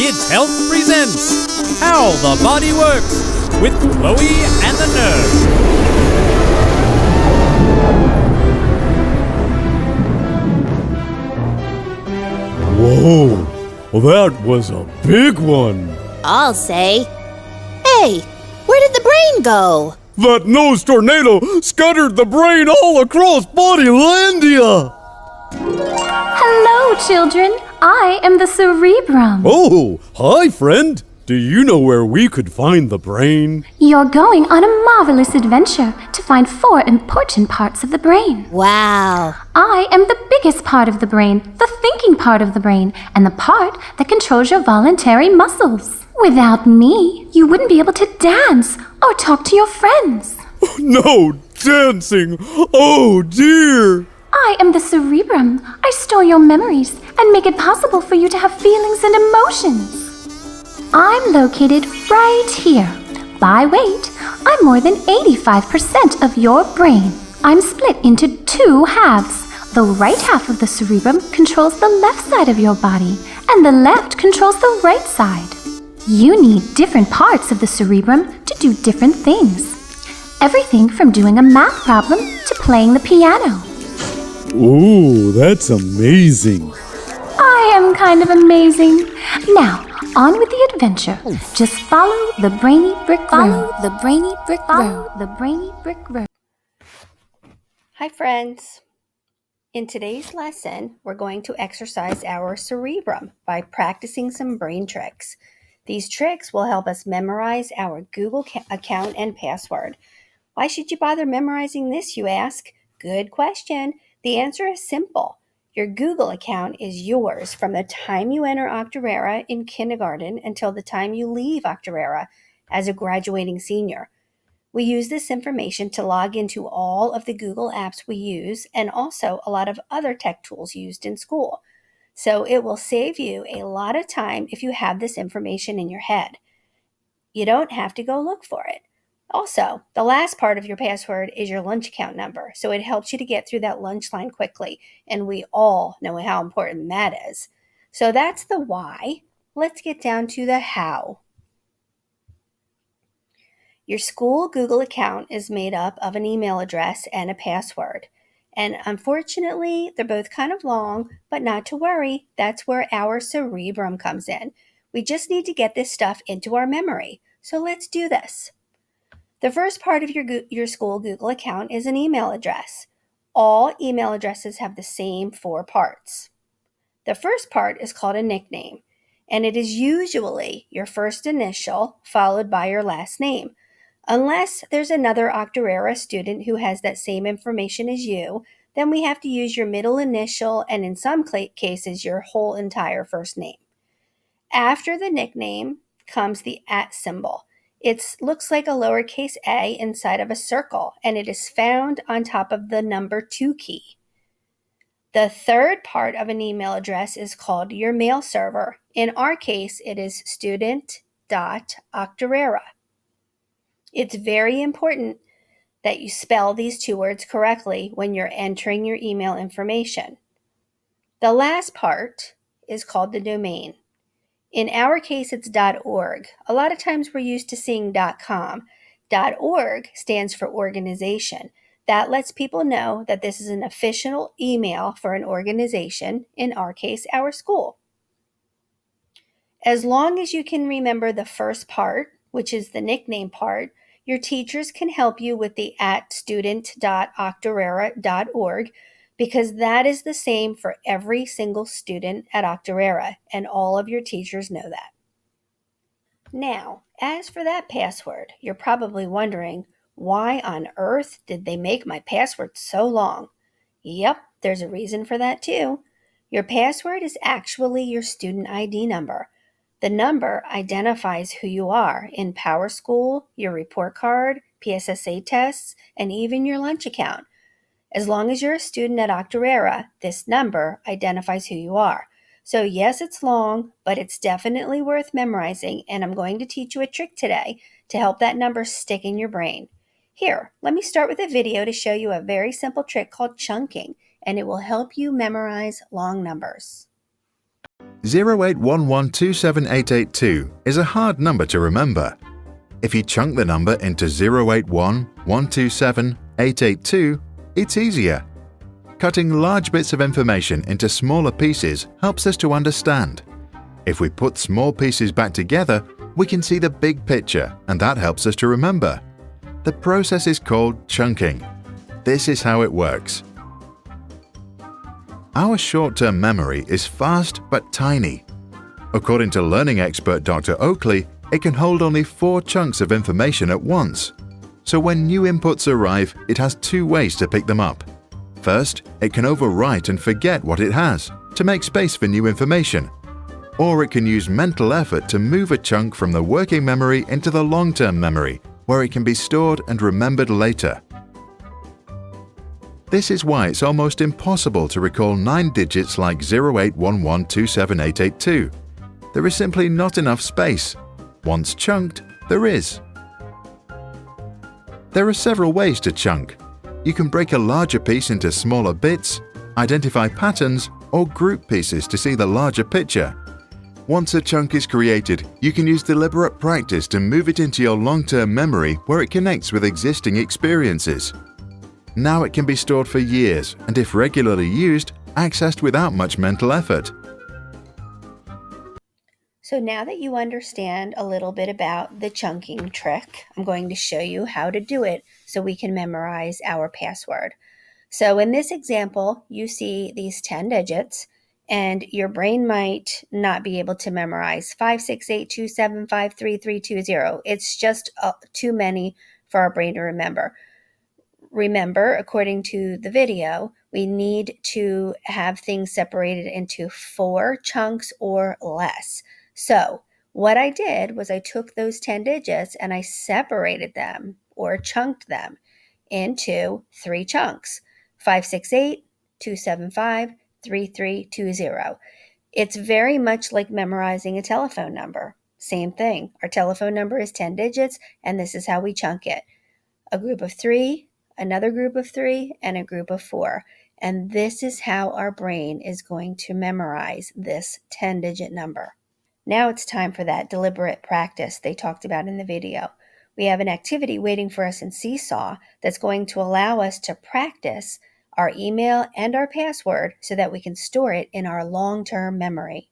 Kids Health presents How the Body Works with Chloe and the Nerd. Whoa, well, that was a big one. I'll say. Hey, where did the brain go? That nose tornado scattered the brain all across Bodylandia. Hello, children. I am the cerebrum. Oh, hi, friend. Do you know where we could find the brain? You're going on a marvelous adventure to find 4 important parts of the brain. Wow. I am the biggest part of the brain, the thinking part of the brain, and the part that controls your voluntary muscles. Without me, you wouldn't be able to dance or talk to your friends. No dancing. Oh, dear. I am the cerebrum. I store your memories and make it possible for you to have feelings and emotions. I'm located right here. By weight, I'm more than 85% of your brain. I'm split into 2 halves. The right half of the cerebrum controls the left side of your body, and the left controls the right side. You need different parts of the cerebrum to do different things. Everything from doing a math problem to playing the piano. Ooh, that's amazing. I am kind of amazing. Now, on with the adventure. Just follow the brainy brick road. Follow the brainy brick road. Follow the brainy brick road. Hi friends! In today's lesson, we're going to exercise our cerebrum by practicing some brain tricks. These tricks will help us memorize our Google account and password. Why should you bother memorizing this, you ask? Good question. The answer is simple. Your Google account is yours from the time you enter Octorara in kindergarten until the time you leave Octorara as a graduating senior. We use this information to log into all of the Google apps we use and also a lot of other tech tools used in school. So it will save you a lot of time if you have this information in your head. You don't have to go look for it. Also, the last part of your password is your lunch account number, so it helps you to get through that lunch line quickly, and we all know how important that is. So that's the why. Let's get down to the how. Your school Google account is made up of an email address and a password. And unfortunately, they're both kind of long, but not to worry. That's where our cerebrum comes in. We just need to get this stuff into our memory. So let's do this. The first part of your school Google account is an email address. All email addresses have the same 4 parts. The first part is called a nickname, and it is usually your first initial followed by your last name. Unless there's another Octorara student who has that same information as you, then we have to use your middle initial and in some cases your whole entire first name. After the nickname comes the @ symbol. It looks like a lowercase a inside of a circle, and it is found on top of the number 2 key. The third part of an email address is called your mail server. In our case, it is student.octorara. It's very important that you spell these 2 words correctly when you're entering your email information. The last part is called the domain. In our case, it's .org. A lot of times we're used to seeing .com. .org stands for organization. That lets people know that this is an official email for an organization, in our case, our school. As long as you can remember the first part, which is the nickname part, your teachers can help you with the @student.octorara.org because that is the same for every single student at Octorara, and all of your teachers know that. Now, as for that password, you're probably wondering, why on earth did they make my password so long? Yep, there's a reason for that too. Your password is actually your student ID number. The number identifies who you are in PowerSchool, your report card, PSSA tests, and even your lunch account. As long as you're a student at Octorara, this number identifies who you are. So yes, it's long, but it's definitely worth memorizing, and I'm going to teach you a trick today to help that number stick in your brain. Here, let me start with a video to show you a very simple trick called chunking, and it will help you memorize long numbers. 081127882 is a hard number to remember. If you chunk the number into 081127882, it's easier. Cutting large bits of information into smaller pieces helps us to understand. If we put small pieces back together, we can see the big picture, and that helps us to remember. The process is called chunking. This is how it works. Our short-term memory is fast but tiny. According to learning expert Dr. Oakley, it can hold only 4 chunks of information at once. So when new inputs arrive, it has 2 ways to pick them up. First, it can overwrite and forget what it has to make space for new information. Or it can use mental effort to move a chunk from the working memory into the long-term memory, where it can be stored and remembered later. This is why it's almost impossible to recall 9 digits like 081127882. There is simply not enough space. Once chunked, there is. There are several ways to chunk. You can break a larger piece into smaller bits, identify patterns, or group pieces to see the larger picture. Once a chunk is created, you can use deliberate practice to move it into your long-term memory where it connects with existing experiences. Now it can be stored for years and, if regularly used, accessed without much mental effort. So now that you understand a little bit about the chunking trick, I'm going to show you how to do it so we can memorize our password. So in this example, you see these 10 digits, and your brain might not be able to memorize 56827533320. It's just too many for our brain to remember. Remember, according to the video, we need to have things separated into 4 chunks or less. So what I did was I took those 10 digits and I separated them or chunked them into 3 chunks: 56827533320. It's very much like memorizing a telephone number. Same thing. Our telephone number is 10 digits, and this is how we chunk it. A group of 3, another group of 3, and a group of 4. And this is how our brain is going to memorize this 10-digit number. Now it's time for that deliberate practice they talked about in the video. We have an activity waiting for us in Seesaw that's going to allow us to practice our email and our password so that we can store it in our long-term memory.